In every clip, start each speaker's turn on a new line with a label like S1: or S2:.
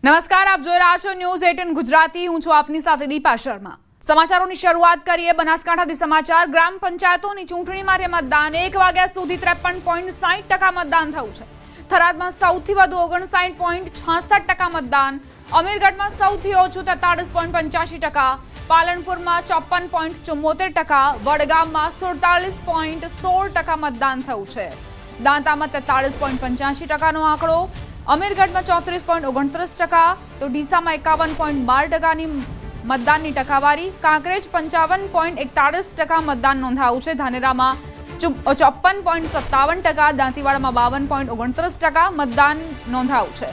S1: નમસ્કાર, આપ જોઈ રહ્યા છો ન્યૂઝ 18 ગુજરાતી। હું છું આપની સાથે દીપા શર્મા। સમાચારોની શરૂઆત કરીએ બનાસકાંઠાથી સમાચાર। ગ્રામ પંચાયતોની ચૂંટણી માટે મતદાન 1 વાગ્યા સુધી 53.60% મતદાન થયું છે। થરાદમાં સૌથી વધુ 59.66% મતદાન, અમીરગઢમાં સૌથી ઓછું 43.85%, પાલનપુરમાં 54.74%, વડગામમાં 47.16% મતદાન થયું છે। દાંતામાં 43.85%નો આંકડો, અમીરગઢમાં 34.29%, તો ડીસામાં 51.12%ની મતદાનની ટકાવારી, કાંકરેજ 55.41% મતદાન નોંધાયું છે। ધાનેરામાં 54.57%, દાંતીવાડામાં 52.29% મતદાન નોંધાયું છે।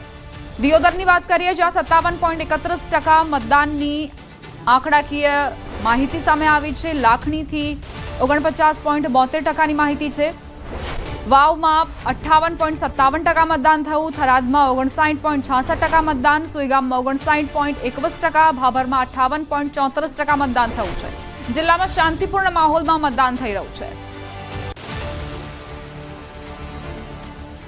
S1: દિયોદરની વાત કરીએ જ્યાં 57.31% મતદાનની આંકડાકીય માહિતી સામે આવી છે। લાખણીથી 49.72%ની માહિતી છે। વાવમાં 58.57% મતદાન થયું, થરાદમાં 59.66% મતદાન, સુઈગામમાં 59.21%, ભાભરમાં 58.34% મતદાન થયું છે। જિલ્લામાં શાંતિપૂર્ણ માહોલમાં મતદાન થઈ રહ્યું છે।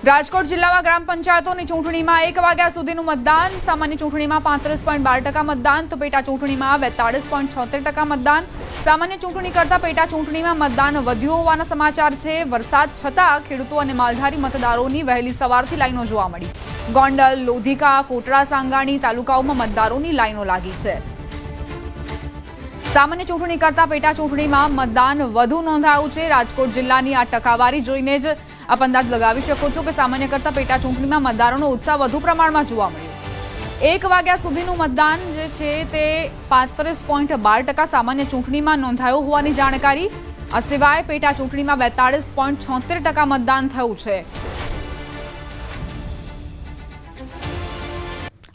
S1: રાજકોટ જિલ્લામાં ગ્રામ પંચાયતોની ચૂંટણીમાં 1 વાગ્યા સુધીનું મતદાન, સામાન્ય ચૂંટણીમાં 35.12% મતદાન, તો પેટા ચૂંટણીમાં 42.76% મતદાન। સામાન્ય ચૂંટણી કરતા પેટા ચૂંટણીમાં મતદાન વધ્યું હોવાના સમાચાર છે। વરસાદ છતાં ખેડૂતો અને માલધારી મતદારોની વહેલી સવારથી લાઈનો જોવા મળી। ગોંડલ, લોધિકા, કોટડા સાંગાણી તાલુકાઓમાં મતદારોની લાઈનો લાગી છે। સામાન્ય ચૂંટણી કરતા પેટા ચૂંટણીમાં મતદાન વધુ નોંધાયું છે। રાજકોટ જિલ્લાની આ ટકાવારી જોઈને જ આપ અંદાજ લગાવી શકો છો કે સામાન્ય કરતા પેટા ચૂંટણીમાં મતદારોનો ઉત્સાહ વધુ પ્રમાણમાં જોવા મળ્યો। 1 વાગ્યા સુધીનું મતદાન જે છે તે 35.12% સામાન્ય ચૂંટણીમાં નોંધાયું હોવાની જાણકારી। આ સિવાય પેટા ચૂંટણીમાં 42.76% મતદાન થયું છે।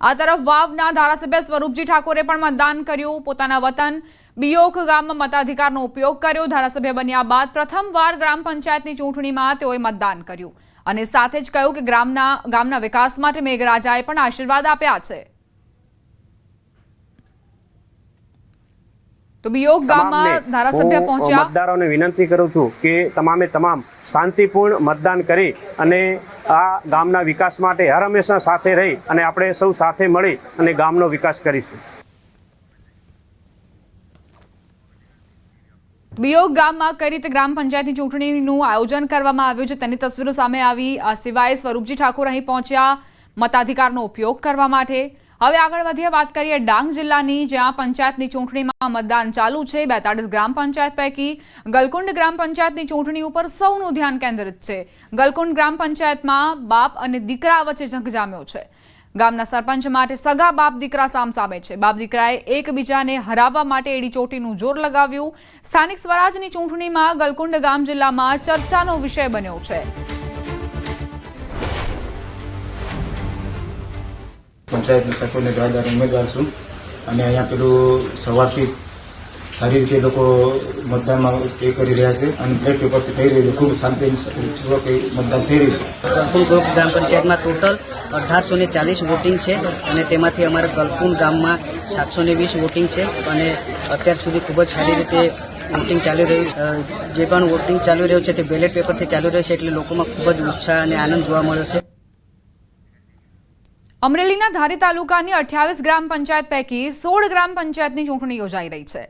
S1: આ તરફ વાવના ધારાસભ્ય સ્વરૂપજી ઠાકોરે પણ મતદાન કર્યું। પોતાના વતન બિયોક ગામમાં મતાધિકારનો ઉપયોગ કર્યો। ધારાસભ્ય બન્યા બાદ પ્રથમવાર ગ્રામ પંચાયતની ચૂંટણીમાં તેઓએ મતદાન કર્યું અને સાથે જ કહ્યું કે ગામના વિકાસ માટે મેઘરાજાએ પણ આશીર્વાદ આપ્યા છે। તો બિયોક ગામમાં ધારાસભ્ય પહોંચ્યા।
S2: મતદારોને વિનંતી કરું છું કે તમામે તમામ શાંતિપૂર્ણ મતદાન કરી અને આ ગામના વિકાસ માટે હર હંમેશા સાથે રહી અને આપણે સૌ સાથે મળી અને ગામનો વિકાસ કરીશું।
S1: બિયોક ગામમાં કઈ રીતે ગ્રામ પંચાયતની ચૂંટણીનું આયોજન કરવામાં આવ્યું છે તેની તસવીરો સામે આવી। આ સિવાય સ્વરૂપજી ઠાકોર અહીં પહોંચ્યા મતાધિકારનો ઉપયોગ કરવા માટે। હવે આગળ વધીએ, વાત કરીએ ડાંગ જિલ્લાની જ્યાં પંચાયતની ચૂંટણીમાં મતદાન ચાલુ છે। 42 ગ્રામ પંચાયત પૈકી ગલકુંડ ગ્રામ પંચાયતની ચૂંટણી ઉપર સૌનું ધ્યાન કેન્દ્રિત છે। ગલકુંડ ગ્રામ પંચાયતમાં બાપ અને દીકરા વચ્ચે જંગ જામ્યો છે। ગામના સરપંચ માટે સગા બાપ દીકરા સામસામે છે। બાપ દીકરાએ એકબીજાને હરાવવા માટે એડી ચોટીનું જોર લગાવ્યું। સ્થાનિક સ્વરાજની ચૂંટણીમાં ગલકુંડ ગામ જિલ્લામાં ચર્ચાનો વિષય બન્યો છે।
S3: પંચાયતના સરપંચને જવાબદાર ઉમેદવાર છું અને અહીંયા પેલું સવારથી સારી રીતે લોકો મતદાનમાં એ કરી રહ્યા છે અને બ્લેક પેપરથી થઈ રહ્યું છે। ખૂબ શાંતિપૂર્વક મતદાન થઈ રહ્યું છે।
S4: ગલકુંડ ગ્રામ પંચાયતમાં ટોટલ 1840 વોટિંગ છે અને તેમાંથી અમારા ગલકુંડ ગામમાં 720 વોટિંગ છે અને અત્યાર સુધી ખૂબ જ સારી રીતે વોટિંગ ચાલી રહ્યું છે। જે પણ વોટિંગ ચાલી રહ્યું છે તે બેલેટ પેપરથી ચાલી રહ્યું છે એટલે લોકોમાં ખૂબ જ ઉત્સાહ અને આનંદ જોવા મળ્યો છે।
S1: અમરેલીના ધારી તાલુકાની 28 ગ્રામ પંચાયત પૈકી 16 ગ્રામ પંચાયતની ચૂંટણી યોજાઈ રહી છે,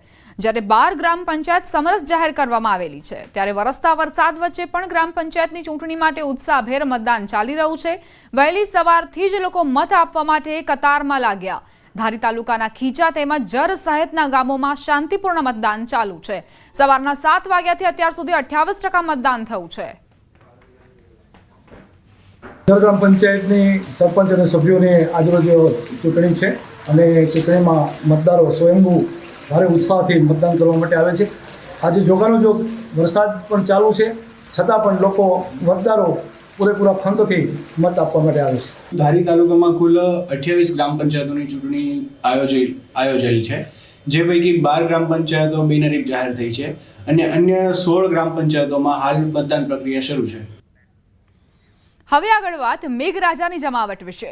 S1: જ્યારે 12 ગ્રામ પંચાયત સમરસ જાહેર કરવામાં આવેલી છે। ત્યારે વરસતા વરસાદ વચ્ચે પણ ગ્રામ પંચાયતની ચૂંટણી માટે ઉત્સાહભેર મતદાન ચાલી રહ્યું છે। વહેલી સવારથી જ લોકો મત આપવા માટે કતારમાં લાગ્યા। ધારી તાલુકાના ખીચા તેમજ જર સહિતના ગામોમાં શાંતિપૂર્ણ મતદાન ચાલુ છે। સવારના 7 વાગ્યાથી અત્યાર સુધી 28% મતદાન થયું છે।
S5: ગ્રામ પંચાયતની સરપંચ અને સભ્યોની આજરોજ ચૂંટણી છે અને ચૂંટણીમાં મતદારો સ્વયંભૂ ભારે ઉત્સાહથી મતદાન કરવા માટે આવે છે। આજે જોગાનો જોગ વરસાદ પણ ચાલુ છે છતાં પણ લોકો મતદારો પૂરેપૂરા ખંતથી મત આપવા માટે આવે છે।
S6: ધારી તાલુકામાં કુલ 28 ગ્રામ પંચાયતોની ચૂંટણી આયોજેલ છે, જે પૈકી 12 ગ્રામ પંચાયતો બિનહરીફ જાહેર થઈ છે અને અન્ય 16 ગ્રામ પંચાયતોમાં હાલ મતદાન પ્રક્રિયા શરૂ છે।
S1: હવે આગળ વાત મેઘરાજાની જમાવટ વિશે।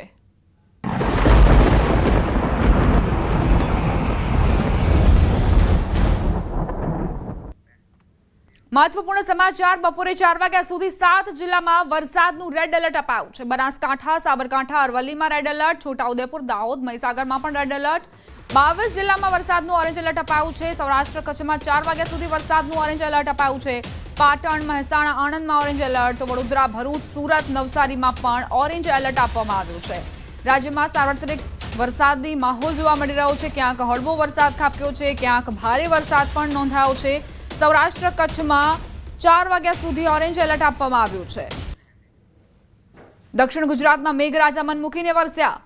S1: મહત્વપૂર્ણ સમાચાર બપોરે 4 વાગ્યા સુધી 7 જિલ્લામાં વરસાદનું રેડ એલર્ટ અપાયું છે. બનાસકાંઠા, સાબરકાંઠા, અરવલ્લીમાં રેડ એલર્ટ, છોટાઉદેપુર, દાહોદ, મહીસાગરમાં પણ રેડ એલર્ટ. 22 જિલ્લામાં વરસાદનું ઓરેન્જ એલર્ટ અપાયું છે. સૌરાષ્ટ્ર કચ્છમાં 4 વાગ્યા સુધી વરસાદનું ઓરેન્જ એલર્ટ અપાયું છે. પાટણ, મહેસાણા, આણંદમાં ઓરેન્જ એલર્ટ, તો વડોદરા, ભરૂચ, સુરત, નવસારીમાં પણ ઓરેન્જ એલર્ટ આપવામાં આવ્યું છે. રાજ્યમાં સાર્વત્રિક વરસાદી માહોલ જોવા મળી રહ્યો છે. ક્યાંક હળવો વરસાદ ખાબક્યો છે, ક્યાંક ભારે વરસાદ પણ નોંધાયો છે. સૌરાષ્ટ્ર કચ્છમાં 4 વાગ્યા સુધી ઓરેન્જ એલર્ટ આપવામાં આવ્યું છે. દક્ષિણ ગુજરાતમાં મેઘરાજા મન મૂકીને વરસ્યા.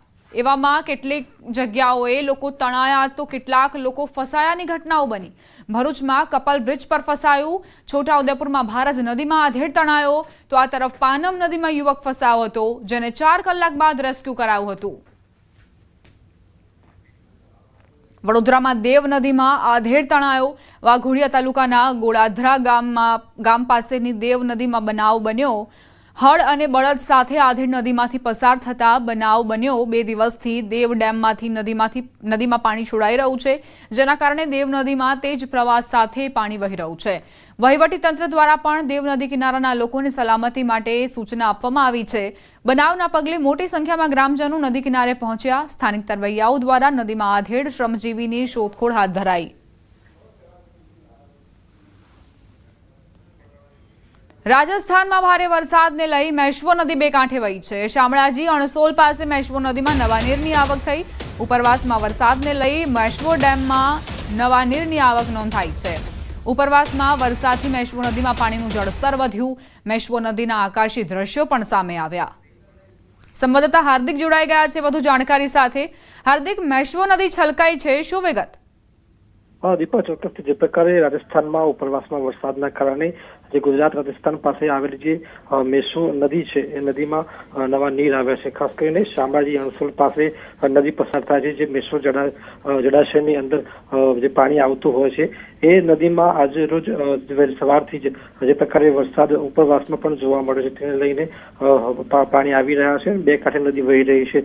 S1: એવામાં કેટલીક જગ્યાઓએ લોકો તણાયા તો કેટલાક લોકો ફસાયાની ઘટનાઓ બની. ભરૂચમાં કપલ બ્રિજ પર ફસાયું, છોટાઉદેપુરમાં ભારજ નદીમાં આધેડ તણાયો, તો આ તરફ પાનમ નદીમાં યુવક ફસાયો હતો, જેને 4 કલાક બાદ રેસ્ક્યુ કરાયું હતું. વડોદરામાં દેવ નદીમાં આધેડ તણાયો. વાઘોડિયા તાલુકાના ગોળાધરા ગામ પાસેની દેવ નદીમાં બનાવ બન્યો. હળ અને બળદ સાથે આધેડ નદીમાંથી પસાર થતા બનાવ બન્યો. 2 દિવસથી દેવ ડેમમાંથી નદીમાં પાણી છોડાઈ રહ્યું છે, જેના કારણે દેવ નદીમાં તેજ પ્રવાહ સાથે પાણી વહી રહ્યું છે. વહીવટીતંત્ર દ્વારા પણ દેવ નદી કિનારાના લોકોને સલામતી માટે સૂચના આપવામાં આવી છે. બનાવના પગલે મોટી સંખ્યામાં ગ્રામજનો નદી કિનારે પહોંચ્યા. સ્થાનિક તરવૈયાઓ દ્વારા નદીમાં આધેડ શ્રમજીવીની શોધખોળ હાથ ધરાઈ. રાજસ્થાનમાં ભારે વરસાદને લઈ મેશ્વો નદી બે કાંઠે વહી છે. શામળાજી અણસોલ પાસે મેશ્વો નદીમાં નવા નીરની આવક થઈ. ઉપરવાસમાં વરસાદને લઈ મેશ્વો ડેમમાં નવા નીરની આવક નોંધાઈ છે. ઉપરવાસમાં વરસાદથી મેશ્વો નદીમાં પાણીનું જળસ્તર વધ્યું. મેશ્વો નદીના આકાશી દ્રશ્યો પણ સામે આવ્યા. સંવાદદાતા હાર્દિક જોડાઈ ગયા છે વધુ જાણકારી સાથે. હાર્દિક, મેશ્વો નદી છલકાઈ છે, શું વિગત?
S7: દીપા, ચોક્કસથી જે પ્રકારે રાજસ્થાનમાં ઉપરવાસમાં વરસાદના કારણે જે ગુજરાત રાજસ્થાન પાસે આવેલી જે મેશ્વો નદી છે એ નદીમાં નવા નીર આવ્યા છે. ખાસ કરીને શામળાજી અણસોલ પાસે નદી પસાર થાય છે. જે મેશ્વો જળાશયની અંદર જે પાણી આવતું હોય છે એ નદીમાં આજે રોજ સવારથી જ જે પ્રકારે વરસાદ ઉપરવાસમાં પણ જોવા મળે છે, તેને લઈને પાણી આવી રહ્યા છે. બે કાંઠે નદી વહી રહી છે.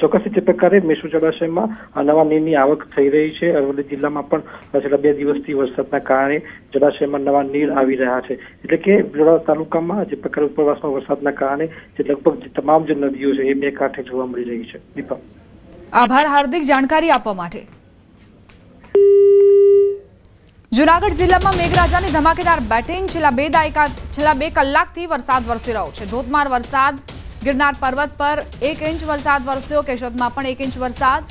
S7: ચોક્કસથી જે પ્રકારે મેશ્વો જળાશયમાં નવા નીરની આવક થઈ રહી છે. અરવલ્લી જિલ્લામાં પણ છેલ્લા 2 દિવસથી વરસાદના કારણે જળાશયમાં નવા નીર આવી રહ્યા છે. એટલે કે બિલોડા તાલુકામાં જે પ્રકારે ઉપરવાસમાં વરસાદના કારણે જે લગભગ તમામ જે નદીઓ છે એ બે કાંઠે જોવા મળી રહી છે. દીપા,
S1: આભાર હાર્દિક જાણકારી આપવા માટે. જૂનાગઢ જિલ્લામાં મેઘરાજાની ધમાકેદાર બેટિંગ. છેલ્લા 2 કલાકથી વરસાદ વરસી રહ્યો છે. ધોધમાર વરસાદ. ગિરનાર પર્વત પર 1 ઇંચ વરસાદ વરસ્યો. કેશોદમાં પણ 1 ઇંચ વરસાદ.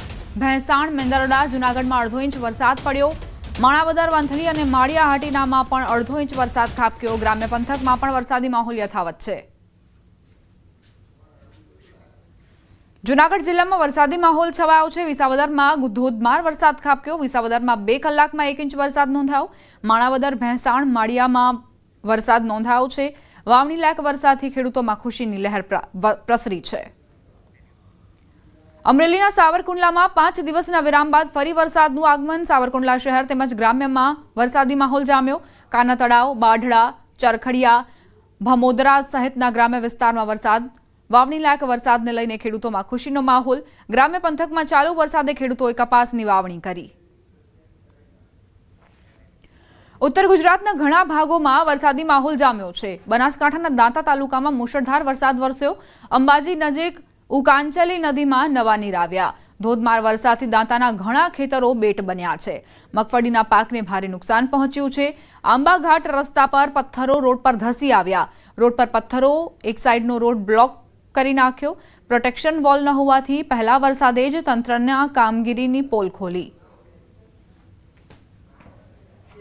S1: ભેંસાણ, મેંદરડા, જૂનાગઢમાં 1/2 ઇંચ વરસાદ પડ્યો. માણાવદર, વંથલી અને માળિયાહાટીનામાં પણ 1/2 ઇંચ વરસાદ ખાબક્યો. ગ્રામ્ય પંથકમાં પણ વરસાદી માહોલ યથાવત છે. જૂનાગઢ જિલ્લામાં વરસાદી માહોલ છવાયો છે. વિસાવદરમાં ધોધમાર વરસાદ ખાબક્યો. વિસાવદરમાં 2 કલાકમાં 1 ઇંચ વરસાદ નોંધાયો. માણાવદર, ભેંસાણ, માળિયામાં વરસાદ નોંધાયો છે. વાવણી લાયક વરસાદથી ખેડૂતોમાં ખુશીની લહેર પ્રસરી છે. અમરેલીના સાવરકુંડલામાં 5 દિવસના વિરામ બાદ ફરી વરસાદનું આગમન. સાવરકુંડલા શહેર તેમજ ગ્રામ્યમાં વરસાદી માહોલ જામ્યો. કાના તળાવ, બાઢડા, ચરખડિયા, ભમોદરા સહિતના ગ્રામ્ય વિસ્તારમાં વરસાદ. વાવણી લાયક વરસાદને લઈને ખેડૂતોમાં ખુશીનો માહોલ. ગ્રામ્ય પંથકમાં ચાલુ વરસાદે ખેડૂતોએ કપાસની વાવણી કરી. ઉત્તર ગુજરાતના ઘણા ભાગોમાં વરસાદી માહોલ જામ્યો છે. બનાસકાંઠાના દાંતા તાલુકામાં મુશળધાર વરસાદ વરસ્યો. અંબાજી નજીક ઉકાંચલી નદીમાં નવા નીર આવ્યા. ધોધમાર વરસાદથી દાંતાના ઘણા ખેતરો બેટ બન્યા છે. મગફળીના પાકને ભારે નુકસાન પહોંચ્યું છે. આંબાઘાટ રસ્તા પર પથ્થરો રોડ પર ધસી આવ્યા. રોડ પર પથ્થરો એક સાઈડનો રોડ બ્લોક કરી નાખ્યો. પ્રોટેક્શન વોલ ન હોવાથી પહેલા વરસાદે જ તંત્રના કામગીરીની પોલ ખોલી.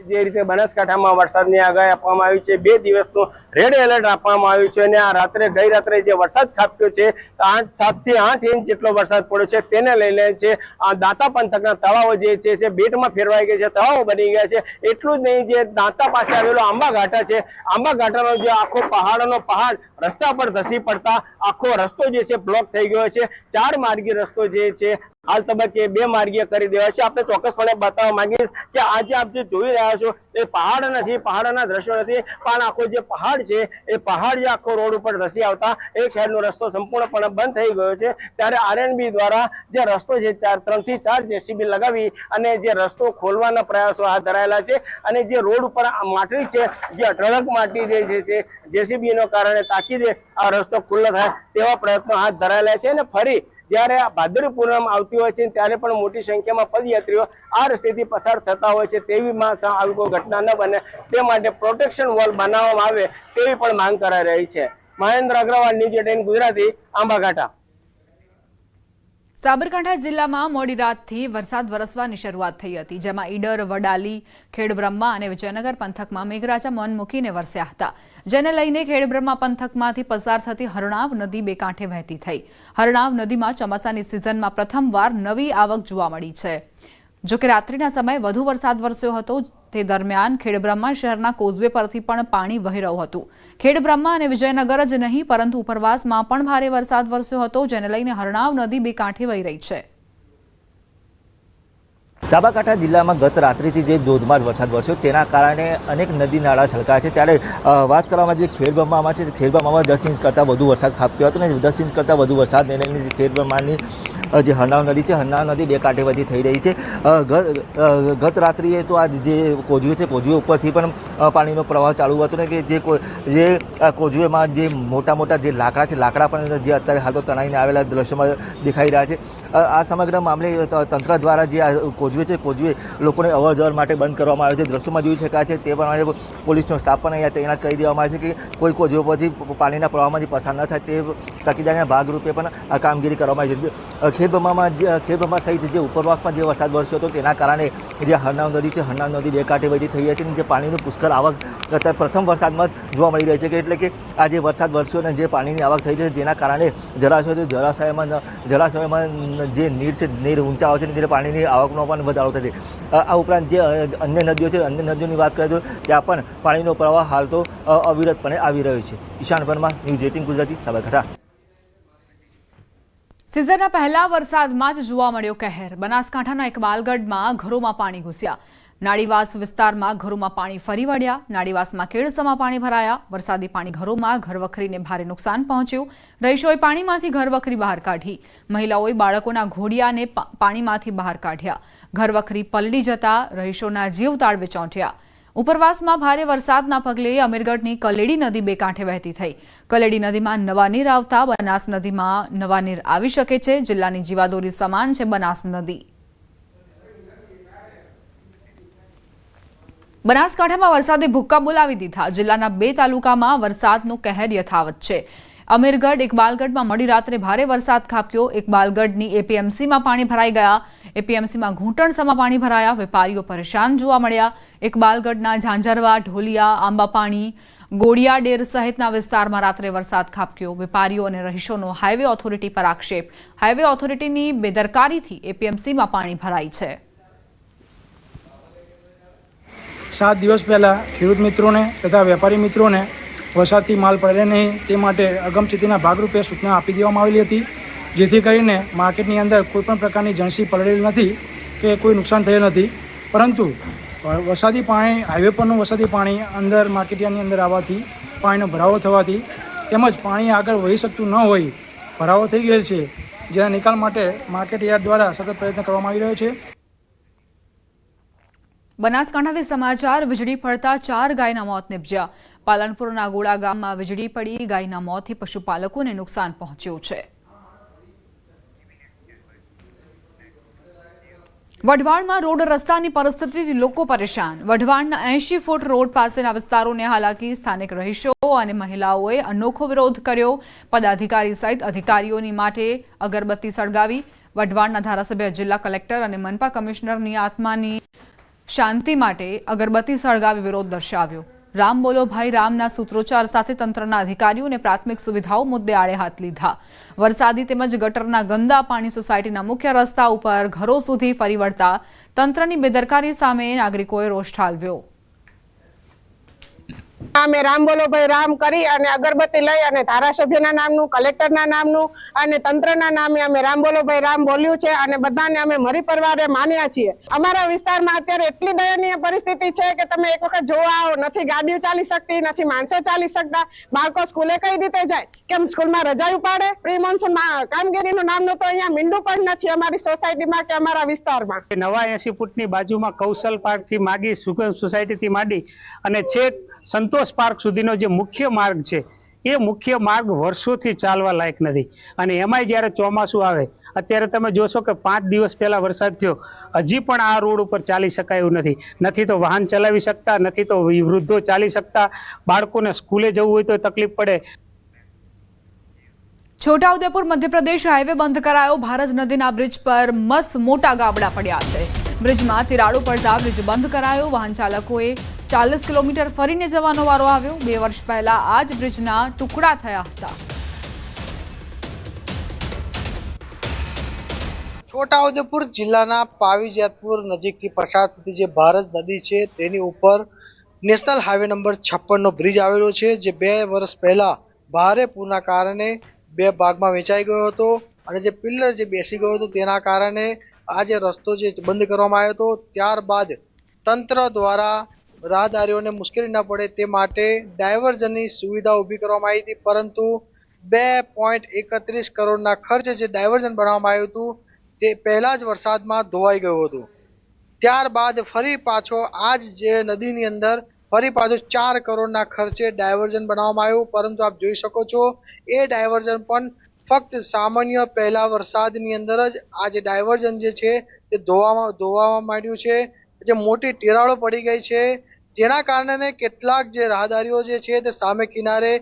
S8: જે રીતે બનાસકાંઠામાં વરસાદની આગાહી આપવામાં આવી છે, 2 દિવસનું રેડ એલર્ટ આપવામાં આવ્યું છે અને આ ગઈ રાત્રે જે વરસાદ ખાબક્યો છે 7 થી 8 ઇંચ જેટલો વરસાદ પડ્યો છે, તેને લઈને છે આ દાંતા પંથકના તળાવો જે છે બેટમાં ફેરવાઈ ગયા છે, તળાવો બની ગયા છે. એટલું જ નહીં, જે દાંતા પાસે આવેલો આંબાઘાટા છે, આંબાઘાટાનો જે આખો પહાડનો પહાડ રસ્તા પર ધસી પડતા આખો રસ્તો જે છે બ્લોક થઈ ગયો છે. 4 માર્ગી રસ્તો જે છે હાલ તબક્કે 2 માર્ગીય કરી દેવા છે। આપણે ચોક્કસપણે બતાવવા માંગીશ કે આજે આપ જે જોઈ રહ્યા છો એ પહાડ નથી, પહાડના દ્રશ્યો નથી, પણ આખો જે પહાડ છે એ પહાડ જે આખો રોડ ઉપર ધસી આવતા એક સાઈડનો રસ્તો સંપૂર્ણપણે બંધ થઈ ગયો છે। ત્યારે આરએનબી દ્વારા જે રસ્તો છે 3 થી 4 જેસીબી લગાવી અને જે રસ્તો ખોલવાના પ્રયાસો હાથ ધરાયેલા છે અને જે રોડ ઉપર માટી છે, જે અઢળક માટી જે છે જેસીબીનો કારણે તાકીદે આ રસ્તો ખુલ્લો થાય તેવા પ્રયત્નો હાથ ધરાયેલા છે। અને ફરી જ્યારે આ ભાદરવી પૂનમ આવતી હોય છે ત્યારે પણ મોટી સંખ્યામાં પદયાત્રીઓ આ રસ્તેથી પસાર થતા હોય છે। તેવીમાં આવી કોઈ ઘટના ન બને તે માટે પ્રોટેક્શન વોલ બનાવવામાં આવે તેવી પણ માંગ કરાઈ રહી છે। મહેન્દ્ર અગ્રવાલ, ન્યૂઝ 18 ગુજરાતી, આંબાઘાટા।
S1: સાબરકાંઠા જિલ્લામાં મોડી રાતથી વરસાદ વરસવાની શરૂઆત થઈ હતી, જેમાં ઈડર, વડાલી, ખેડબ્રહ્મા અને વિજયનગર પંથકમાં મેઘરાજા મન મૂકીને વરસ્યા હતા, જેને લઈને ખેડબ્રહ્મા પંથકમાંથી પસાર થતી હરણાવ નદી બે કાંઠે વહેતી થઈ। હરણાવ નદીમાં ચોમાસાની સિઝનમાં પ્રથમવાર નવી આવક જોવા મળી છે। જોકે રાત્રિના સમયે વધુ વરસાદ વરસ્યો હતો, તે દરમિયાન ખેડબ્રહ્મા શહેરના કોઝવે પરથી પણ પાણી વહી રહ્યું હતું। ખેડબ્રહ્મા અને વિજયનગર જ નહીં પરંતુ ઉપરવાસમાં પણ ભારે વરસાદ વરસ્યો હતો, જેને લઈને હરણાવ નદી બે કાંઠે વહી રહી છે।
S9: સાબરકાંઠા જિલ્લામાં ગત રાત્રિથી જે ધોધમાર વરસાદ વરસ્યો તેના કારણે અનેક નદી નાળા છલકાયા છે। ત્યારે વાત કરવામાં જે ખેડબ્રહ્મામાં છે, ખેડબ્રહ્મામાં 10 ઇંચ કરતાં વધુ વરસાદ ખાબક્યો હતો અને 10 ઇંચ કરતાં વધુ વરસાદને લઈને ખેડબ્રહ્માની જે હરણાવ નદી છે, હરણાવ નદી બે કાંઠે વધી થઈ રહી છે। ગત રાત્રિએ તો આ જે કોઝવે છે, કોઝવે ઉપરથી પણ પાણીનો પ્રવાહ ચાલુ હતો ને કે જે કોઝવેમાં જે મોટા મોટા જે લાકડા છે, લાકડા પણ જે અત્યારે હાલ તો તણાઈને આવેલા દ્રશ્યમાં દેખાઈ રહ્યા છે। આ સમગ્ર મામલે તંત્ર દ્વારા જે કોઝવે છે, કોઝવે લોકોને અવર જવર માટે બંધ કરવામાં આવ્યો છે। દ્રશ્યોમાં જોઈ શકાય છે તે પ્રમાણે પોલીસનો સ્ટાફ પણ અહીંયા તૈનાત કરી દેવામાં આવે છે કે કોઈ કોઝવે પરથી પાણીના પ્રવાહમાંથી પસાર ન થાય તે તકેદારીના ભાગરૂપે પણ આ કામગીરી કરવામાં આવી છે। ખેડબ્રહ્મા સહિત જે ઉપરવાસમાં જે વરસાદ વરસ્યો હતો તેના કારણે જે હરણાવ નદી છે, હરણાવ નદી બે કાંઠે વધી થઈ હતી અને જે પાણીનું પુષ્કળ આવક અત્યારે પ્રથમ વરસાદમાં જ જોવા મળી રહી છે કે એટલે કે આ જે વરસાદ વરસ્યો અને જે પાણીની આવક થઈ છે જેના કારણે જળાશયોમાં જે નીર છે, નીર ઊંચા આવે છે અને ત્યારે પાણીની આવકનો પણ વધારો થશે। આ ઉપરાંત જે અન્ય નદીઓ છે, અન્ય નદીઓની વાત કરીએ તો ત્યાં પણ પાણીનો પ્રવાહ હાલ તો અવિરતપણે આવી રહ્યો છે। ઈશાન વર્મા, ન્યૂઝ 18 ગુજરાતી, સાબરકાંઠા।
S1: સિઝનના પહેલા વરસાદમાં જ જોવા મળ્યો કહેર। બનાસકાંઠાના ઇકબાલગઢમાં ઘરોમાં પાણી ઘૂસ્યા। નાડીવાસ વિસ્તારમાં ઘરોમાં પાણી ફરી વળ્યા। નાડીવાસમાં કેળસમાં પાણી ભરાયા। વરસાદી પાણી ઘરોમાં ઘરવખરીને ભારે નુકસાન પહોંચ્યું। રહીશોએ પાણીમાંથી ઘરવખરી બહાર કાઢી। મહિલાઓએ બાળકોના ઘોડિયાને પાણીમાંથી બહાર કાઢ્યા। ઘરવખરી પલળી જતા રહીશોના જીવ તાળવે ચોંટ્યા। ઉપરવાસમાં ભારે વરસાદના પગલે અમીરગઢની કલેડી નદી બે કાંઠે વહેતી થઈ। કલેડી નદીમાં નવા નીર આવતા બનાસ નદીમાં નવા નીર આવી શકે છે। જિલ્લાની જીવાદોરી સમાન છે બનાસ નદી। બનાસકાંઠામાં વરસાદે ભૂક્કા બોલાવી દીધા। જિલ્લાના 2 તાલુકામાં વરસાદનો કહેર યથાવત છે। અમીરગઢ, ઇકબાલગઢમાં મોડી રાત્રે ભારે વરસાદ ખાબક્યો। ઇકબાલગઢની એપીએમસીમાં પાણી ભરાઈ ગયા। એપીએમસીમાં ઘૂંટણસમાં પાણી ભરાયા। વેપારીઓ પરેશાન જોવા મળ્યા। ઇકબાલગઢના ઝાંઝરવા, ઢોલિયા, આંબાપાણી, ગોળિયાડેર સહિતના વિસ્તારમાં રાત્રે વરસાદ ખાબક્યો। વેપારીઓ અને રહીશોનો હાઈવે ઓથોરિટી પર આક્ષેપ। હાઈવે ઓથોરિટીની બેદરકારીથી એપીએમસીમાં પાણી ભરાઈ છે।
S10: 7 દિવસ પહેલાં ખેડૂત મિત્રોને તથા વેપારી મિત્રોને વરસાદથી માલ પડે નહીં તે માટે અગમચેતીના ભાગરૂપે સૂચના આપી દેવામાં આવેલી હતી, જેથી કરીને માર્કેટની અંદર કોઈપણ પ્રકારની જણસી પલળેલ નથી કે કોઈ નુકસાન થયેલ નથી। પરંતુ વરસાદી પાણી, હાઈવે પરનું વરસાદી પાણી અંદર માર્કેટયાર્ડની અંદર આવવાથી પાણીનો ભરાવો થવાથી તેમજ પાણી આગળ વહી શકતું ન હોય, ભરાવો થઈ ગયેલ છે, જેના નિકાલ માટે માર્કેટયાર્ડ દ્વારા સતત પ્રયત્ન કરવામાં આવી રહ્યો છે।
S1: બનાસકાંઠાથી સમાચાર। વીજળી પડતા 4 ગાયના મોત નિપજ્યા। પાલનપુરના ગોળા ગામમાં વીજળી પડી ગાયના મોતથી પશુપાલકોને નુકસાન પહોંચ્યું છે। વઢવાણમાં રોડ રસ્તાની પરિસ્થિતિથી લોકો પરેશાન। વઢવાણના 80 ફૂટ રોડ પાસેના વિસ્તારોને હાલાકી। સ્થાનિક રહીશો અને મહિલાઓએ અનોખો વિરોધ કર્યો। પદાધિકારી સહિત અધિકારીઓની માટે અગરબત્તી સળગાવી। વઢવાણના ધારાસભ્ય, જિલ્લા કલેક્ટર અને મનપા કમિશનરની આત્માની શાંતિ માટે અગરબત્તી સળગાવી વિરોધ દર્શાવ્યો। રામ બોલો ભાઈ રામના સૂત્રોચ્ચાર સાથે તંત્રના અધિકારીઓને પ્રાથમિક સુવિધાઓ મુદ્દે આડે હાથ લીધા। વરસાદી તેમજ ગટરના ગંદા પાણી સોસાયટીના મુખ્ય રસ્તા ઉપર ઘરો સુધી ફરી વળતા તંત્રની બેદરકારી સામે નાગરિકોએ રોષ ઠાલવ્યો।
S11: એમાં અમે રામ બોલો ભાઈ રામ કરી અને અગરબત્તી લઈ અને ધારાસભ્યના નામનું, કલેક્ટરના નામનું અને તંત્રના નામે અમે રામ બોલો ભાઈ રામ બોલ્યું છે અને બધાને અમે મરી પરિવારે માન્યા છીએ. અમારા વિસ્તારમાં અત્યારે એટલી દયનીય પરિસ્થિતિ છે કે તમે એક વખત જોવા આવો, નથી ગાડીઓ ચાલી શકતી, નથી માણસો ચાલી શકતા, બાળકો સ્કૂલે કઈ રીતે જાય, કેમ સ્કૂલમાં રજા પાડે, પ્રી મોન્સૂન કામગીરીનું નામનું તો અહીંયા મીંડું પણ નથી અમારી સોસાયટીમાં કે અમારા વિસ્તારમાં.
S12: નવા 80 ફૂટની બાજુમાં કૌશલ પાર્ક થી માંડી સુગમ સોસાયટી થી માંડી અને છેક સંતોષ પાર્ક સુધીનો જે મુખ્ય માર્ગ છે એ મુખ્ય માર્ગ વર્ષોથી ચાલવા લાયક નથી. અને એમાંય જ્યારે ચોમાસું આવે, અત્યારે તમે જોશો કે 5 દિવસ પહેલા વરસાદ થયો, હજી પણ આ રોડ ઉપર ચાલી શકાય એવું નથી. નથી તો વાહન ચલાવી શકતા, નથી તો વૃદ્ધો ચાલી શકતા, બાળકોને સ્કૂલે જવું હોય તો તકલીફ પડે.
S1: છોટાઉદેપુર મધ્યપ્રદેશ હાઈવે બંધ કરાયો. ભારજ નદીના બ્રિજ પર મસ્ત મોટા ગાબડા પડ્યા છે. બ્રિજમાં તિરાડો પડતા બ્રિજ બંધ કરાયો. વાહન ચાલકોએ 40 કિલોમીટર ફરીને જવાનો વારો આવ્યો. 2 વર્ષ પહેલા આ જ બ્રિજના ટુકડા થયા હતા.
S13: છોટાઉદેપુર જિલ્લાના પાવીજેતપુર નજીકથી પસાર થતી જે ભારજ નદી છે તેની ઉપર નેશનલ હાઈવે નંબર 56 નો બ્રિજ આવેલો છે, જે 2 વર્ષ પહેલા ભારે પૂરના કારણે 2 ભાગમાં વેચાઈ ગયો હતો અને જે પિલ્લર જે બેસી ગયો હતો તેના કારણે આ જે રસ્તો જે બંધ કરવામાં આવ્યો હતો. ત્યારબાદ તંત્ર દ્વારા રાહદારીઓને મુશ્કેલી ન પડે તે માટે ડાયવર્ઝનની સુવિધા ઊભી કરવામાં આવી હતી, પરંતુ 2.31 કરોડના ખર્ચે જે ડાયવર્ઝન બનાવવામાં આવ્યું હતું તે પહેલા જ વરસાદમાં ધોવાઈ ગયું હતું. ત્યારબાદ ફરી પાછો આજ જે નદીની અંદર ફરી પાછું 4 કરોડના ખર્ચે ડાયવર્ઝન બનાવવામાં આવ્યું, પરંતુ આપ જોઈ શકો છો એ ડાયવર્ઝન પણ ફક્ત સામાન્ય પહેલા વરસાદની અંદર જ આ જે ડાયવર્ઝન જે છે તે ધોવામાં માંડ્યું છે. જે મોટી તિરાડો પડી ગઈ છે, જેના કારણે કેટલાક જે રાહદારીઓ જે છે તે સામે કિનારે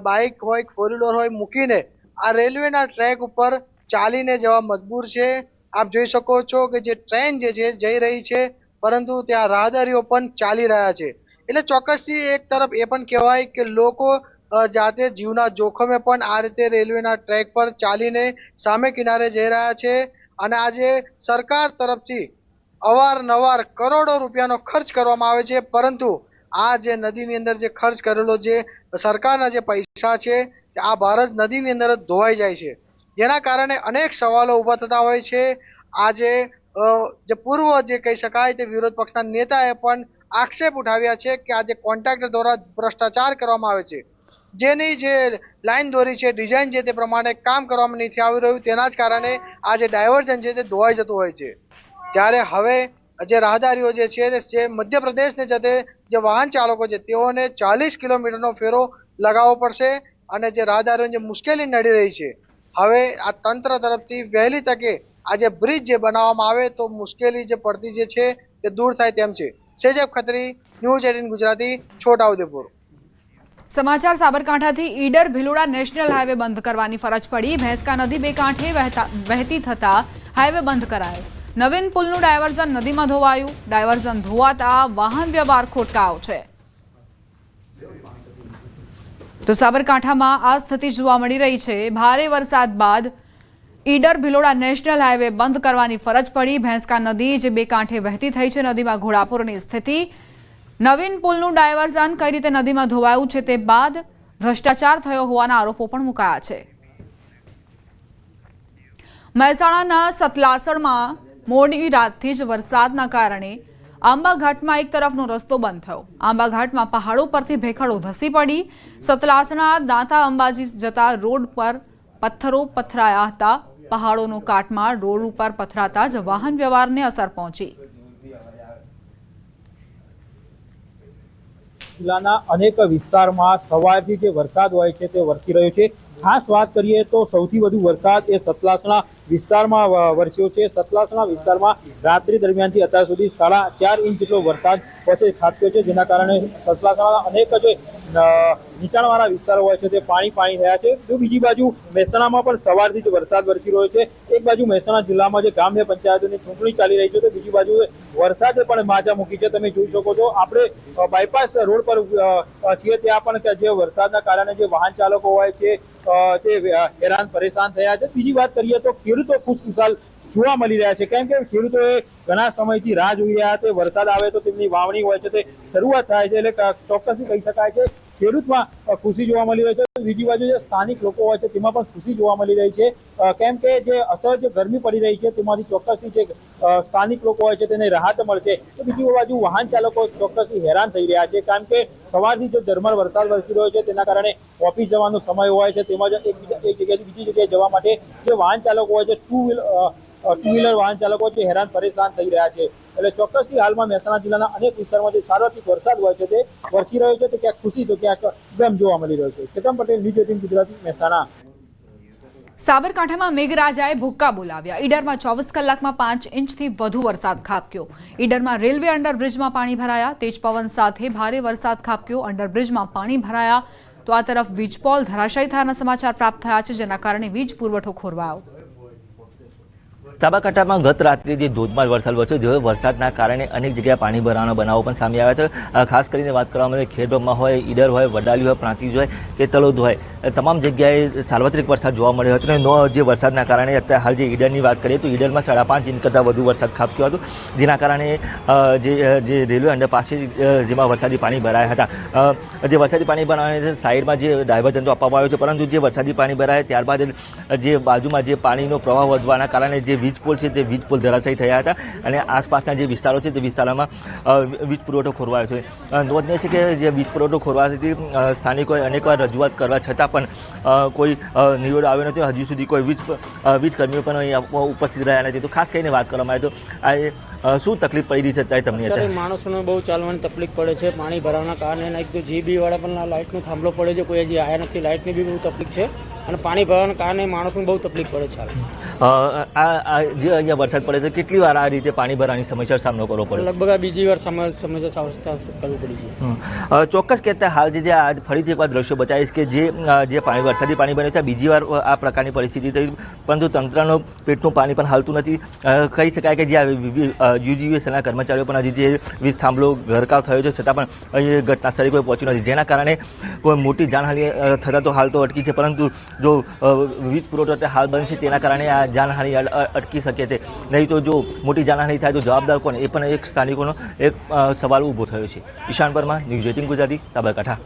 S13: બાઇક હોય, 4 વ્હીલર હોય મૂકીને આ રેલવેના ટ્રેક ઉપર ચાલીને જવા મજબૂર છે. આપ જોઈ શકો છો કે જે ટ્રેન જે છે જઈ રહી છે, પરંતુ ત્યાં રાહદારીઓ પણ ચાલી રહ્યા છે. એટલે ચોક્કસથી એક તરફ એ પણ કહેવાય કે લોકો જાતે જીવના જોખમે પણ આ રીતે રેલવેના ટ્રેક પર ચાલીને સામે કિનારે જઈ રહ્યા છે. અને આજે સરકાર તરફથી અવારનવાર કરોડો રૂપિયાનો ખર્ચ કરવામાં આવે છે, પરંતુ આ જે નદીની અંદર જે ખર્ચ કરેલો જે સરકારના જે પૈસા છે આ ભારજ નદીની અંદર જ ધોવાઈ જાય છે, જેના કારણે અનેક સવાલો ઊભા થતા હોય છે. આજે જે પૂર્વ જે કહી શકાય તે વિરોધ પક્ષના નેતાએ પણ આક્ષેપ ઉઠાવ્યા છે કે આજે કોન્ટ્રાક્ટર દ્વારા ભ્રષ્ટાચાર કરવામાં આવે છે, જેની જે લાઈન દોરી છે, ડિઝાઇન છે તે પ્રમાણે કામ કરવામાં નથી આવી રહ્યું, તેના જ કારણે આ જે ડાયવર્ઝન છે તે ધોવાઈ જતું હોય છે. ત્યારે હવે જે રાહદારીઓ જે છે તે મધ્યપ્રદેશને જતે જે વાહન ચાલકો છે તેઓને 40 કિલોમીટરનો ફેરો લગાવવો પડશે અને જે રાહદારીઓને જે મુશ્કેલી નડી રહી છે, હવે આ તંત્ર તરફથી વહેલી તકે આ જે બ્રિજ જે બનાવવામાં આવે તો મુશ્કેલી જે પડતી જે છે તે દૂર થાય તેમ છે. સેજબ ખત્રી, ન્યૂઝ 18 ગુજરાતી, છોટાઉદેપુર.
S1: સમાચાર સાબરકાંઠાથી. ઈડર ભિલોડા નેશનલ હાઈવે બંધ કરવાની ફરજ પડી. ભેંસકા નદી 2 કાંઠે વહેતી થતા હાઈવે બંધ કરાયો. નવીન પુલનું ડાયવર્ઝન નદીમાં ધોવાયું. ડાયવર્ઝન ધોવાતા વાહન વ્યવહાર ખોટકાયો છે. તો સાબરકાંઠામાં આ સ્થિતિ જોવા મળી રહી છે. ભારે વરસાદ બાદ ઈડર ભિલોડા નેશનલ હાઈવે બંધ કરવાની ફરજ પડી. ભેંસકા નદી જે 2 કાંઠે વહેતી થઈ છે, નદીમાં ઘોડાપૂરની સ્થિતિ. નવીન પુલનું ડાયવર્ઝન કઈ રીતે નદીમાં ધોવાયું છે તે બાદ ભ્રષ્ટાચાર થયો હોવાના આરોપો પણ મુકાયા છે. મહેસાણાના સતલાસણમાં મોડી રાતથી જ વરસાદના કારણે આંબાઘાટમાં એક તરફનો રસ્તો બંધ થયો. આંબાઘાટમાં પહાડો પરથી ભેખડો ધસી પડી. સતલાસણા દાંતા અંબાજી જતા રોડ પર પથ્થરો પથરાયા હતા. પહાડોનો કાટમાળ રોડ ઉપર પથરાતા જ વાહન વ્યવહારને અસર પહોંચી.
S14: જિલ્લાના અનેક વિસ્તારમાં સવારથી જે વરસાદ હોય છે તે વરસી રહ્યો છે. ખાસ વાત કરીએ તો સૌથી વધુ વરસાદ એ સતલાસણા વિસ્તારમાં વરસ્યો છે. સતલાસણા વિસ્તારમાં રાત્રિ દરમિયાનથી અત્યાર સુધી 4.5 ઇંચ જેટલો વરસાદ વચ્ચે ખાબક્યો છે, જેના કારણે સતલાસણાના અનેક જે નીચાણવાળા વિસ્તારો હોય છે તે પાણી થયા છે. તો બીજી બાજુ મહેસાણામાં પણ સવારથી જ વરસાદ વરસી રહ્યો છે. એક બાજુ મહેસાણા જિલ્લામાં જે ગ્રામ્ય પંચાયતોની ચૂંટણી ચાલી રહી છે, તો બીજી બાજુ વરસાદે પણ માજા મૂકી છે. તમે જોઈ શકો છો, આપણે બાયપાસ રોડ પર છીએ, ત્યાં પણ જે વરસાદના કારણે જે વાહન ચાલકો હોય છે તે હેરાન પરેશાન થયા છે. બીજી વાત કરીએ તો ખેડૂતો ખુશખુશાલ જોવા મળી રહ્યા છે, કેમ કે ખેડૂતોએ ઘણા સમયથી રાહ જોઈ રહ્યા છે. વરસાદ આવે તો તેમની વાવણી હોય છે તે શરૂઆત થાય છે, એટલે ચોક્કસથી કહી શકાય કે ખેડૂતમાં ખુશી જોવા મળી રહી છે. બીજી બાજુ જે સ્થાનિક લોકો હોય છે તેમાં પણ ખુશી જોવા મળી રહી છે, કેમ કે જે અસહ્ય ગરમી પડી રહી છે તેમાંથી ચોક્કસથી જે સ્થાનિક લોકો હોય છે તેને રાહત મળશે. તો બીજી બાજુ વાહન ચાલકો ચોક્કસથી હેરાન થઈ રહ્યા છે, કારણ કે સવારથી જે ઝરમર વરસાદ વરસી રહ્યો છે તેના કારણે ઓફિસ જવાનો સમય હોય છે, તેમાં એક જગ્યાએથી બીજી જગ્યાએ જવા માટે જે વાહન ચાલકો હોય છે ટુ વ્હીલર વાહન ચાલકો છે હેરાન પરેશાન થઈ રહ્યા છે. એટલે ચોક્કસથી હાલમાં મહેસાણા જિલ્લાના અનેક વિસ્તારમાં જે સાર્વત્રિક વરસાદ હોય છે તે વરસી રહ્યો છે, તો ક્યાંક ખુશી તો ક્યાંક ગમ જોવા મળી રહ્યો છે. કેતન પટેલ, ન્યૂઝ 18 ગુજરાતી, મહેસાણા.
S1: સાબરકાંઠામાં મેઘરાજાએ ભૂક્કા બોલાવ્યા. ઈડરમાં 24 કલાકમાં 5 ઇંચથી વધુ વરસાદ ખાબક્યો. ઈડરમાં રેલવે અંડરબ્રિજમાં પાણી ભરાયા. તેજ પવન સાથે ભારે વરસાદ ખાબક્યો. અંડરબ્રિજમાં પાણી ભરાયા તો આ તરફ વીજપોલ ધરાશાયી થયાના સમાચાર પ્રાપ્ત થયા છે, જેના કારણે વીજ પુરવઠો ખોરવાયો.
S9: સાબરકાંઠામાં ગત રાત્રે જે ધોધમાર વરસાદ વરસ્યો, જે વરસાદના કારણે અનેક જગ્યાએ પાણી ભરાવાના બનાવો પણ સામે આવ્યા છે. ખાસ કરીને વાત કરવામાં આવે ખેડબ્રહ્મા હોય, ઈડર હોય, વડાલી હોય, પ્રાંતિજ હોય કે તલોદ હોય, તમામ જગ્યાએ સાર્વત્રિક વરસાદ જોવા મળ્યો હતો. અને જે વરસાદના કારણે અત્યારે હાલ જે ઈડરની વાત કરીએ તો ઈડરમાં 5.5 ઇંચ કરતાં વધુ વરસાદ ખાબક્યો હતો, જેના કારણે જે રેલવે અંડર પાસે જેમાં વરસાદી પાણી ભરાયા હતા. જે વરસાદી પાણી ભરાવાને સાઈડમાં જે ડાયવર્ઝન તો આપવામાં આવ્યો છે, પરંતુ જે વરસાદી પાણી ભરાયા ત્યારબાદ જે બાજુમાં જે પાણીનો પ્રવાહ વધવાના કારણે જે વીજ પોલ છે તે વીજ પોલ ધરાશાયી થયા હતા અને આસપાસના જે વિસ્તારો છે તે વિસ્તારોમાં વીજ પુરવઠો ખોરવાયો છે. નોંધનીય છે કે જે વીજ પુરવઠો ખોરવાથી સ્થાનિકોએ અનેકવાર રજૂઆત કરવા છતાં પણ કોઈ નિવેડો આવ્યો નથી. હજુ સુધી કોઈ વીજ કર્મીઓ પણ અહીં ઉપસ્થિત રહ્યા નથી. તો ખાસ કરીને વાત કરવામાં આવે તો આ શું તકલીફ પડી રહી છે અત્યારે તમને?
S15: અત્યારે માણસોને બહુ ચાલવાની તકલીફ પડે છે પાણી ભરાવાના કારણે. એક તો જીબી વાળા પણ લાઇટનો થાંભલો પડે છે, કોઈ હજી આવ્યા નથી. લાઇટની બી બહુ તકલીફ છે અને પાણી ભરવાના કારણે માણસોને બહુ તકલીફ પડે છે.
S9: આ જે અહીંયા વરસાદ પડે છે કેટલી વાર આ રીતે પાણી ભરાવાની સમસ્યાનો સામનો કરવો પડે?
S15: લગભગ આ બીજી વાર સમસ્યા કરવું પડી
S9: છે. ચોક્કસ કહેતા હાલ જે આજ ફરીથી એકવાર દ્રશ્યો બતાવીશ કે જે પાણી વરસાદી પાણી બન્યું છે બીજી વાર આ પ્રકારની પરિસ્થિતિ થઈ, પરંતુ તંત્રનો પેટનું પાણી પણ હાલતું નથી. કહી શકાય કે જે યુજીવીએસના કર્મચારીઓ પણ હજી જે વીજ થાંભલો ગરકાવ થયો છે છતાં પણ અહીં ઘટના સ્થળે કોઈ પહોંચ્યું નથી, જેના કારણે કોઈ મોટી જાનહાનિ થતાં તો હાલ તો અટકી છે, પરંતુ જો વીજ પુરવઠો હાલ બંધ છે તેના કારણે આ જાનહાનિ અટકી શકે છે. નહીં તો જો મોટી જાનહાનિ થાય તો જવાબદાર કોણ, એ પણ એક સ્થાનિકોનો એક સવાલ ઊભો થયો છે. ઈશાન પરમાર, ન્યૂઝ 18 ગુજરાતી, સાબરકાંઠા.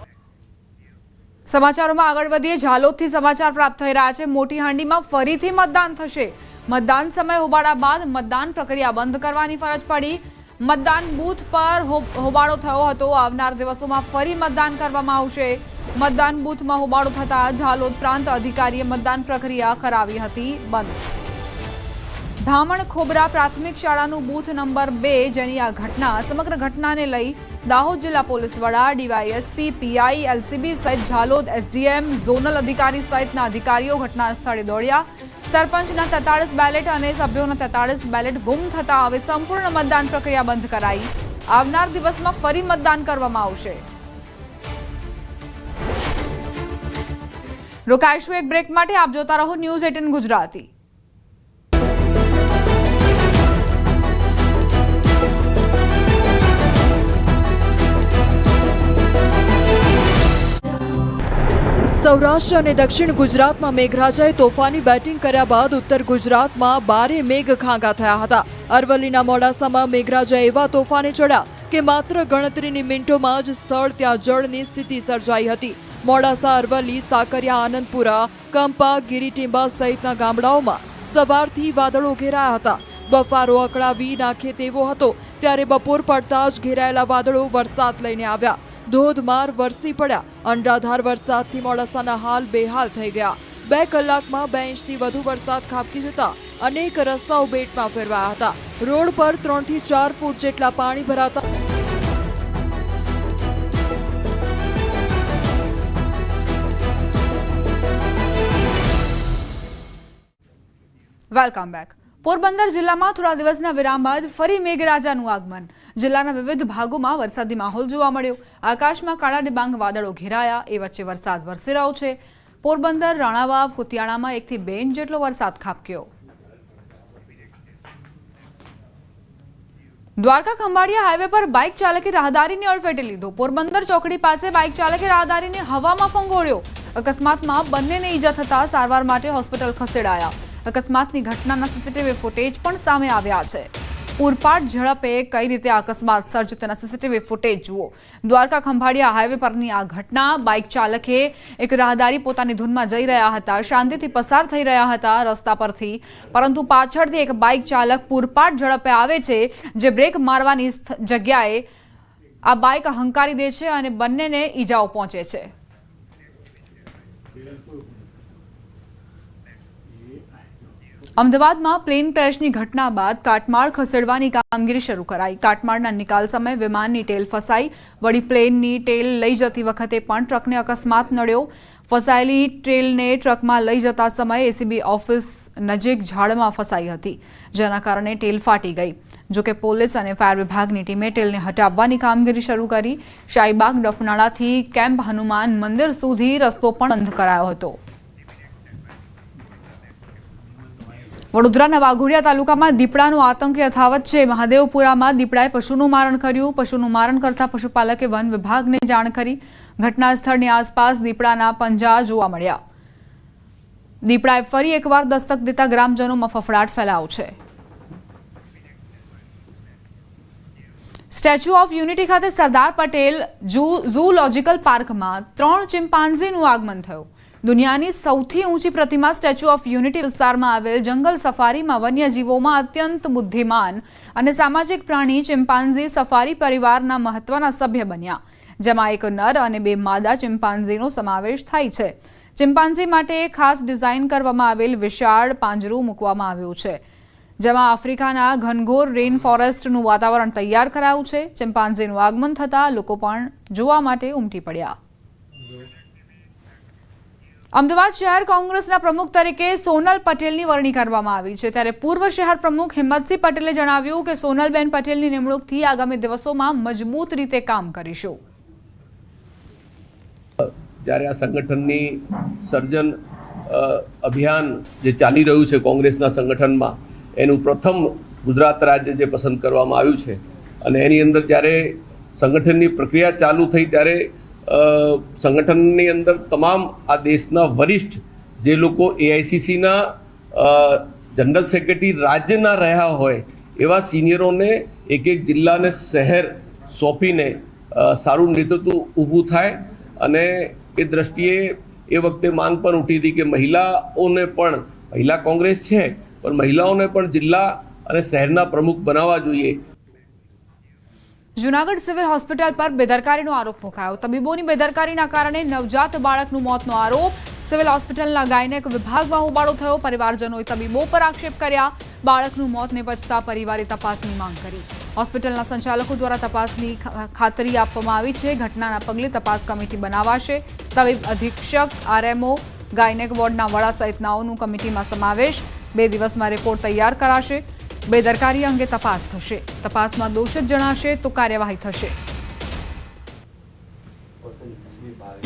S1: સમાચારોમાં આગળ વધીએ. ઝાલોદથી સમાચાર પ્રાપ્ત થઈ રહ્યા છે. મોટી હાંડીમાં ફરીથી મતદાન થશે. મતદાન સમય હોબાળા બાદ મતદાન પ્રક્રિયા બંધ કરવાની ફરજ પડી. મતદાન બૂથ પર હોબાળો થયો હતો. આવનાર દિવસોમાં ફરી મતદાન કરવામાં આવશે. મતદાન બૂથમાં હોબાળો થતા ઝાલોદ પ્રાંત અધિકારીએ મતદાન પ્રક્રિયા કરાવી હતી બંધ. ધામણ ખોબરા પ્રાથમિક શાળાનું બૂથ નંબર 2 જેની આ ઘટના, સમગ્ર ઘટનાને લઈ દાહોદ જિલ્લા પોલીસ વડા, ડીવાયએસપી, પીઆઈ, એલસીબી સહિત ઝાલોદ એસડીએમ, ઝોનલ અધિકારી સહિતના અધિકારીઓ ઘટના સ્થળે દોડ્યા. સરપંચના 43 બેલેટ અને સભ્યોના 43 બેલેટ ગુમ થતા હવે સંપૂર્ણ મતદાન પ્રક્રિયા બંધ કરાઈ. આવનાર દિવસમાં ફરી મતદાન કરવામાં આવશે. રોકાઈશું એક બ્રેક માટે. આપ જોતા રહો ન્યૂઝ 18 ગુજરાતી.
S16: સૌરાષ્ટ્ર અને દક્ષિણ ગુજરાતમાં મેઘરાજાએ તોફાની બેટિંગ કર્યા બાદ ઉત્તર ગુજરાતમાં ભારે મેઘ ખાંગા થયા હતા. અરવલ્લીના મોડાસામાં મેઘરાજા એવા તોફાને ચડ્યા કે માત્ર ગણતરીની મિનિટોમાં જ સ્થળ ત્યાં જળની સ્થિતિ સર્જાઈ હતી. મોડાસા, અરવલ્લી, સાકરિયા, આનંદપુરા, કંપા, ગિરિટીંબા સહિતના ગામડાઓમાં સવારથી વાદળો ઘેરાયા હતા. બફારો અકળાવી નાખે તેવો હતો, ત્યારે બપોર પડતા જ ઘેરાયેલા વાદળો વરસાદ લઈને આવ્યા. ધોધમાર વરસી પડ્યા. અનરાધાર વરસાદથી મોડાસાના હાલ બેહાલ થઈ ગયા. 2 કલાકમાં 2 ઇંચથી વધુ વરસાદ ખાબકી જતા અનેક રસ્તાઓ બેટમાં ફેરવાયા હતા. રોડ પર 3 થી 4 ફૂટ જેટલા પાણી ભરાતા
S1: વેલકમ બેક. પોરબંદર જિલ્લામાં થોડા દિવસના વિરામ બાદ ફરી મેઘરાજાનું આગમન. જિલ્લાના વિવિધ ભાગોમાં વરસાદી માહોલ જોવા મળ્યો. આકાશમાં કાળા ડિબાંગ વાદળો ઘેરાયા. એ વચ્ચે વરસાદ વરસી રહ્યો છે. પોરબંદર, રાણાવાવ, કુતિયાણામાં 1 થી 2 ઇંચ જેટલો વરસાદ ખાબક્યો. દ્વારકા ખંભાળિયા હાઈવે પર બાઇક ચાલકે રાહદારીને અડફેટે લીધો. પોરબંદર ચોકડી પાસે બાઇક ચાલકે રાહદારીને હવામાં ફંગોળ્યો. અકસ્માતમાં બંનેને ઈજા થતા સારવાર માટે હોસ્પિટલ ખસેડાયા. અકસ્માતની ઘટનાના સીસીટીવી ફૂટેજ પણ સામે આવ્યા છે. પૂરપાટ ઝડપે કઈ રીતે અકસ્માત સર્જ તેના સીસીટીવી ફૂટેજ જુઓ. દ્વારકા ખંભાળિયા હાઈવે પરની આ ઘટના. બાઇક ચાલકે એક રાહદારી પોતાની ધૂનમાં જઈ રહ્યા હતા, શાંતિથી પસાર થઈ રહ્યા હતા રસ્તા પરથી, પરંતુ પાછળથી એક બાઇક ચાલક પૂરપાટ ઝડપે આવે છે, જે બ્રેક મારવાની જગ્યાએ આ બાઇક હંકારી દે છે અને બંનેને ઈજાઓ પહોંચે છે. અમદાવાદમાં પ્લેન ક્રેશની ઘટના બાદ કાટમાળ ખસેડવાની કામગીરી શરૂ કરાઈ. કાટમાળના નિકાલ સમયે વિમાનની ટેલ ફસાઈ. વળી પ્લેનની ટેલ લઈ જતી વખતે પણ ટ્રકને અકસ્માત નડ્યો. ફસાયેલી ટેલને ટ્રકમાં લઈ જતા સમયે એસીબી ઓફિસ નજીક ઝાડમાં ફસાઈ હતી, જેના કારણે ટેલ ફાટી ગઈ. જોકે પોલીસ અને ફાયર વિભાગની ટીમે ટેલને હટાવવાની કામગીરી શરૂ કરી. શાહીબાગ ડફનાળાથી કેમ્પ હનુમાન મંદિર સુધી રસ્તો પણ બંધ કરાયો હતો. વડોદરાના વાઘોડિયા તાલુકામાં દીપડાનો આતંક યથાવત છે. મહાદેવપુરામાં દીપડાએ પશુનું મારણ કર્યું. પશુનું મારણ કરતા પશુપાલકે વન વિભાગને જાણ કરી. ઘટના સ્થળની આસપાસ દીપડાના પંજા જોવા મળ્યા. દીપડાએ ફરી એકવાર દસ્તક દેતા ગ્રામજનોમાં ફફડાટ ફેલાયો છે. સ્ટેચ્યુ ઓફ યુનિટી ખાતે સરદાર પટેલ ઝૂલોજિકલ પાર્કમાં 3 ચિમ્પાન્ઝીનું આગમન થયું. દુનિયાની સૌથી ઊંચી પ્રતિમા સ્ટેચ્યુ ઓફ યુનિટી વિસ્તારમાં આવેલ જંગલ સફારીમાં વન્યજીવોમાં અત્યંત બુદ્ધિમાન અને સામાજિક પ્રાણી ચિમ્પાન્ઝી સફારી પરિવારના મહત્વના સભ્ય બન્યા, જેમાં એક નર અને 2 માદા ચિમ્પાન્ઝીનો સમાવેશ થાય છે. ચિમ્પાન્ઝી માટે ખાસ ડિઝાઇન કરવામાં આવેલ વિશાળ પાંજરું મૂકવામાં આવ્યું છે, જેમાં આફ્રિકાના ઘનઘોર રેન ફોરેસ્ટનું વાતાવરણ તૈયાર કરાયું છે. ચિમ્પાન્ઝીનું આગમન થતાં લોકો પણ જોવા માટે ઉમટી પડ્યા. અમદાવાદ શહેર કોંગ્રેસના પ્રમુખ તરીકે સોનલ પટેલની વરણી કરવામાં આવી છે. ત્યારે પૂર્વ શહેર પ્રમુખ હિંમતસિંહ પટેલે જણાવ્યું કે સોનલબેન પટેલની નિમણૂકથી આગામી દિવસોમાં મજબૂત રીતે કામ કરીશું.
S17: જ્યારે આ સંગઠનની સર્જન અભિયાન જે ચાલી રહ્યું છે કોંગ્રેસના સંગઠનમાં, એનું પ્રથમ ગુજરાત રાજ્ય જે પસંદ કરવામાં આવ્યું છે, અને એની અંદર જ્યારે સંગઠનની પ્રક્રિયા ચાલુ થઈ ત્યારે સંગઠનની અંદર તમામ આ દેશના વરિષ્ઠ જે લોકો એઆઈસીસીના જનરલ સેક્રેટરી રાજ્યના રહ્યા હોય એવા સિનિયરોને એક જિલ્લાને શહેર સોંપીને સારું નેતૃત્વ ઊભું થાય. અને એ દ્રષ્ટિએ એ વખતે માંગ પણ ઉઠી હતી કે મહિલાઓને પણ, મહિલા કોંગ્રેસ છે પણ મહિલાઓને પણ જિલ્લા અને શહેરના પ્રમુખ બનાવવા જોઈએ.
S1: જૂનાગઢ સિવિલ હોસ્પિટલ પર બેદરકારીનો આરોપ મુકાયો. તબીબોની બેદરકારીના કારણે નવજાત બાળકનું મોતનો આરોપ. સિવિલ હોસ્પિટલના ગાયનેક વિભાગમાં હોબાળો થયો. પરિવારજનોએ તબીબો પર આક્ષેપ કર્યા. બાળકનું મોત નિપજતા પરિવારે તપાસની માંગ કરી. હોસ્પિટલના સંચાલકો દ્વારા તપાસની ખાતરી આપવામાં આવી છે. ઘટનાના પગલે તપાસ કમિટી બનાવાશે. તબીબ અધિક્ષક, આરએમઓ, ગાયનેક વોર્ડના વડા સહિતનાઓનું કમિટીમાં સમાવેશ. 2 દિવસમાં રિપોર્ટ તૈયાર કરાશે. બેદરકારી અંગે તપાસ થશે. તપાસમાં દોષિત જણાશે તો કાર્યવાહી થશે.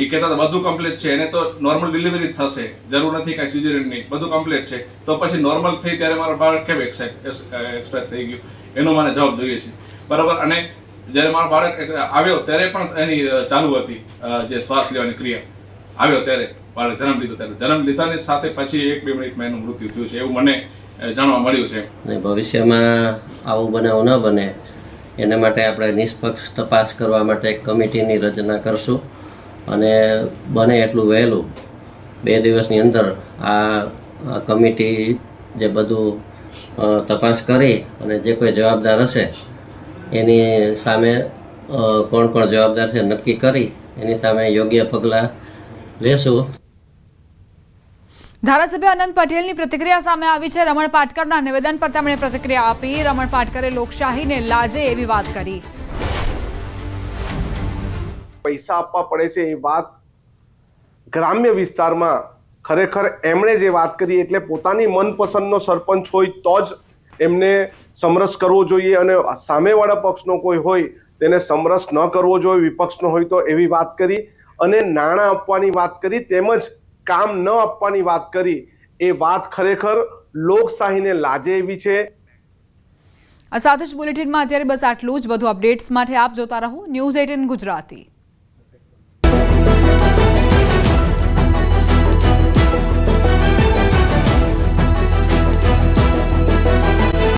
S18: એ કહેતા હતા બધું કમ્પ્લીટ છે, એને તો નોર્મલ ડિલિવરી થશે, જરૂર નથી કાંઈ સિઝેરિયનની, બધું કમ્પ્લીટ છે, તો પછી નોર્મલ થઈ ત્યારે મારા બાળક કેમ એક્સપાયર થઈ ગયું, એનો મને જવાબ જોઈએ છે. બરાબર. અને જ્યારે મારો બાળક આવ્યો ત્યારે પણ એની ચાલુ હતી જે શ્વાસ લેવાની ક્રિયા. આવ્યો ત્યારે બાળક જન્મ લીધો, ત્યારે જન્મ લીધાની સાથે પછી 1-2 મિનિટમાં એનું મૃત્યુ થયું છે, એવું મને જાણવા મળ્યું છે.
S19: ભવિષ્યમાં આવું બનાવ ન બને એના માટે આપણે નિષ્પક્ષ તપાસ કરવા માટે એક કમિટીની રચના કરશું, અને બને એટલું વહેલું 2 દિવસની અંદર આ કમિટી જે બધું તપાસ કરી અને જે કોઈ જવાબદાર હશે એની સામે કોણ કોણ જવાબદાર છે નક્કી કરી એની સામે યોગ્ય પગલાં લેશું.
S1: ધારાસભ્ય અનંત પટેલની પ્રતિક્રિયા સામે આવી છે. રમણ પાટકરના નિવેદન પર તેમણે પ્રતિક્રિયા આપી. રમણ પાટકરે લોકશાહીને લાજે એવી વાત કરી.
S20: પૈસા આપવા પડે છે એ વાત ગ્રામ્ય વિસ્તારમાં ખરેખર એમણે જે વાત કરી, એટલે પોતાની મનપસંદનો સરપંચ હોય તો જ એમને સમરસ કરવો જોઈએ, અને સામેવાળા પક્ષનો કોઈ હોય તેને સમરસ ન કરવો જોઈએ, વિપક્ષનો હોય તો, એવી વાત કરી. અને નાણાં આપવાની વાત કરી, તેમજ કામ ન આપવાની વાત કરી. એ વાત ખરેખર લોકશાહીને લાજે એવી છે.
S1: આ સાથે જ બુલેટિનમાં અત્યારે બસ આટલું જ. વધુ અપડેટ્સ માટે આપ જોતા રહો ન્યૂઝ 18 ગુજરાતી.